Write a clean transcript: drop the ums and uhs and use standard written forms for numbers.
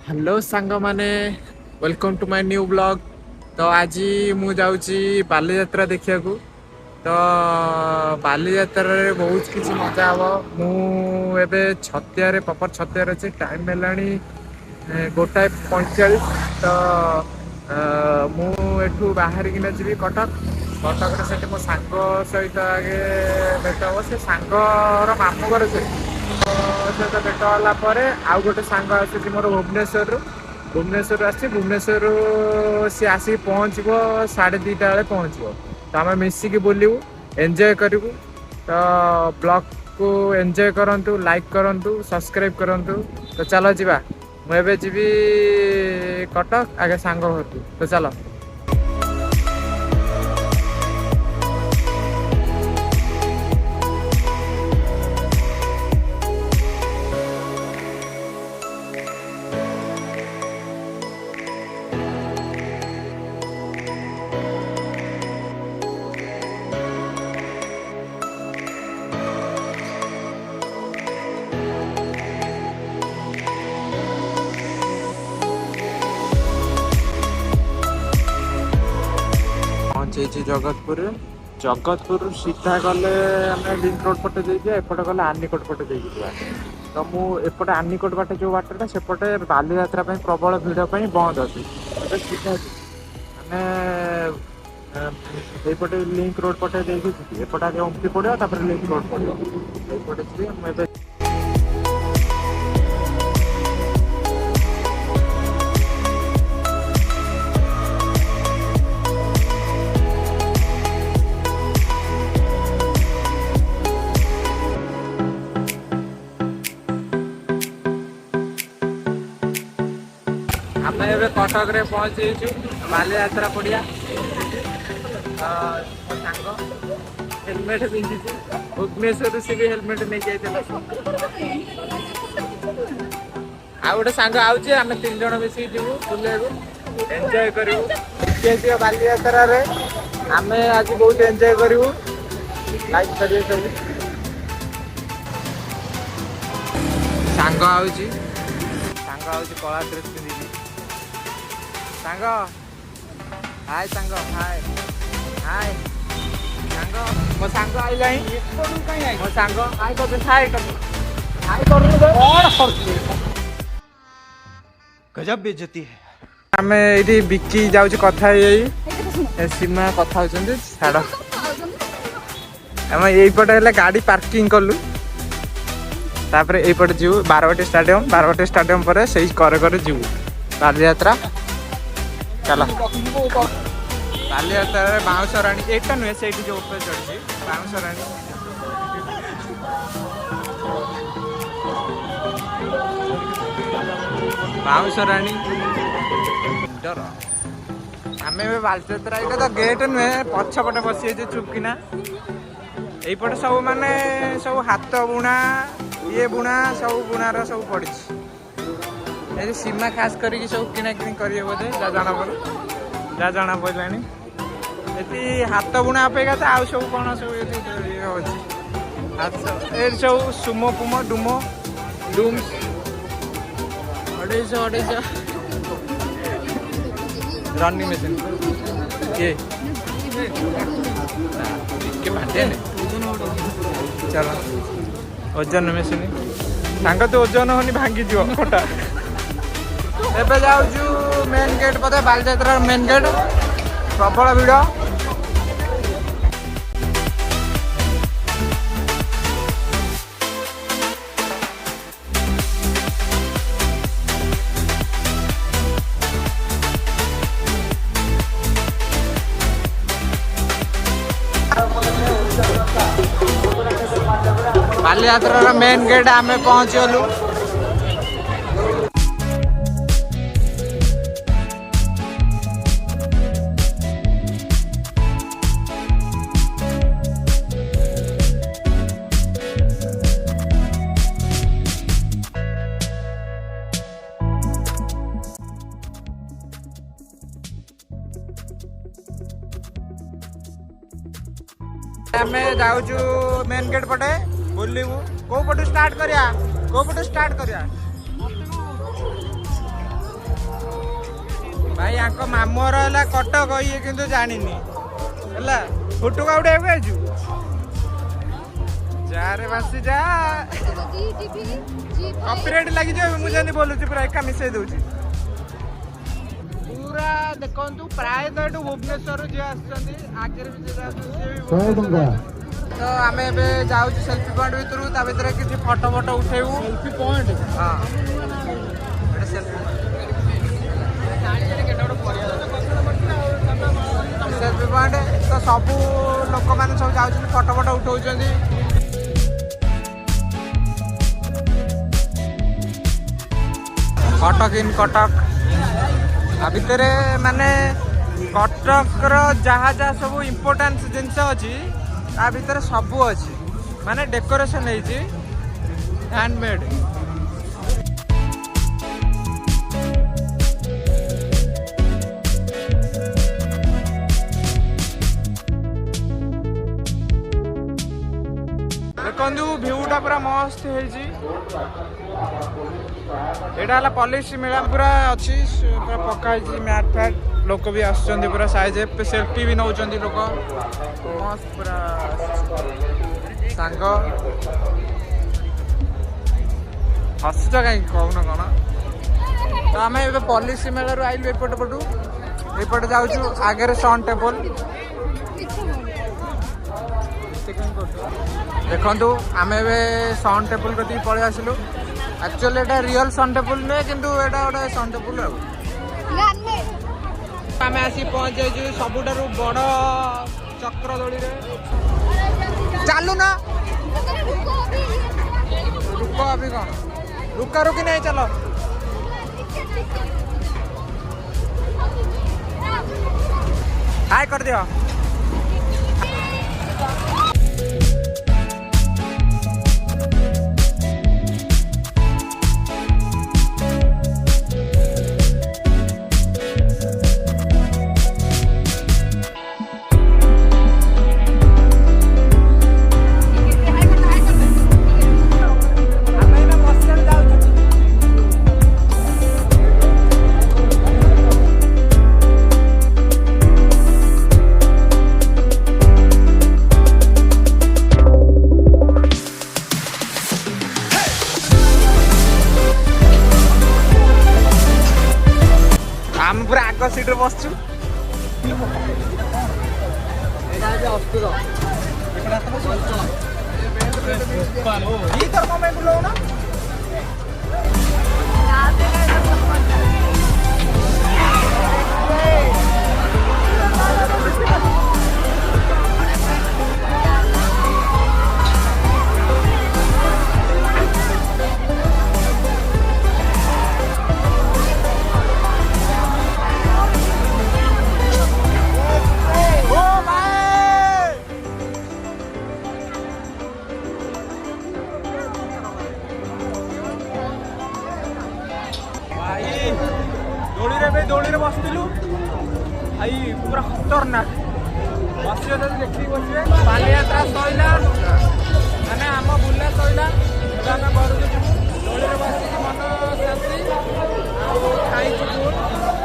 Hello सांग माने welcome to my new blog. तो आज मु जाऊँगी बालीयात्रा देखा तो बालीयात्रा रे बहुत किसी मजा हम मुझे छतिया प्रॉपर छतिया अच्छे टाइम है 1:45 तो मुठू बाहर किना जी कटक कटक से मो सांग सहित आगे भेट हम से सांगर मामू घर से सहित भेट होगापर आउ गोटे सांग आसूँ मोर भुवनेश्वर आसी भुवनेश्वर सी आसिक पहुँचब 2:30 बेले पहुँचब तो आम मिसिकी बुलू एंजॉय करूँ तो ब्लॉग को एंजॉय करंतु लाइक करंतु सब्सक्राइब करंतु तो चलो जीवा मुझे जी कटक आगे सांग घर तो चलो पहुँचे जगतपुर सीधा गले लिंक रोड पटे देखे एपटे गले आनिकोट पटे देखा तो मुझे आनिकोट बाटे जो बाटा सेपटे बालीयात्रा प्रबल भिड़ बंद अच्छी सीधा मैंने लिंक रोड पटे देखी एपटे आगे उमटी पड़ो लिंक रोड पड़ो जी मुझे आम ए कटक रे पहुँचीचु बालीयात्रा पड़िया सांग हेलमेट पिंधि भुवनेश्वर से भी हेलमेट नहीं जाइए आ गोटे सांग आउे आम 3 जन मिसिक जीवु बुलेबू एंजॉय करूँ बालीयात्रा रे आम आज बहुत एंजॉय करूँ लाइक करिए सब सांग आउची कला ड्रेस पिंधि सांग हाय सांग हाय हाय सांग मो सांग आइला मो सांग हाय कर हाय कर हाय कर गजब बेइज्जती है। आम ये बिकी जाऊँ कथा सीमा कथा होती छाड़ आम यहीपटे गाड़ी पार्किंग कलु तापर यहीपटे जीव बारवाटी स्टाडियम पर से करे जीव बालीयात्रा चलो बालीयात्रा बाउंसराणी एक नुहे से जो ऊपर चढ़ी बाउंसराणी बाउंसराणी डर आम बालीयात्रा ये तो गेट नुहे पछपटे बसी चुपकिना यहीपटे सब माने सब हाथ बुणा ये बुणा सब बुणार सब पड़ी सीमा खास करके सब किना किणी करिए बोधे जा जाना पड़ानी ये हाथ बुणा अपेक्षा तो आउ सब कौन सब ये सब सुमो पुमो डुमो डुम 250 रनिंग मशीन ये चलो ओजन मशीन सांग तो ओजन होनी भांगी जीव खटा एबे जाऊँ मेन गेट पते बालीयात्रा मेन गेट प्रबल भिड़ बालीयात्रा मेन गेट आम पहुँचलु आम जाऊँ मेन गेट पटे बुलू कौ पटू स्टार्ट करिया कौ पटू स्टार्ट करिया भाई आंको मामूर है कटक ये किंतु जानिनी है फुटुका उठाइबू आजु जा रे बासी जा कॉपीराइट लगी जाए मुझे बोलूँ पूरा एका मिसई दूची पूरा देखु प्राय तो ये भुवनेश्वर जी आगे तो आम ए जाऊँ सेल्फी पॉइंट भितर ता भर किसी फटो फटो उठेबू सेल्फी पॉइंट हाँ सेल्फी पॉइंट तो सब लोक मैंने सब जाऊँ फटो फटो उठाऊँ कटक इन कटक आ भितर माने कटकर जहाँ जहाँ सब इम्पोर्टान्स जिनस अच्छी ता भितर सब अच्छी माने डेकोरेशन हैंडमेड देखु भ्यूटा पूरा मस्त है यहाँ पॉलिश मेला पूरा अच्छी पूरा पकाई मैट फैट लोक भी आसुँच पूरा साइज सेल्फी भी नौ लोक मस्त पूरा सांग हसुच कहीं कहून कौन तो आम ए पॉलिश मेला आइलु एपट पटू एपटे जाऊँ आगे सन टेबल देखु आम ए सन टेबल कति पलि आसिलु एक्चुअली एटा रियल सन टेबल नुहे किंतु एटा गोटे सन टेबल आम आसी पहुँच जाइए सबुठारु बड़ चक्र दोली चालू ना रुक अभी कौन रुका रुकी नहीं चलो हाय कर दियो आम पूरा आग सीट बसचु दौड़ी बसलु आई पूरा खतरनाक बस देखी बसवे बालीयात्रा सैला मैंने आम बुला सैला आम घर को जीव दौड़ी बस मन शांति खाई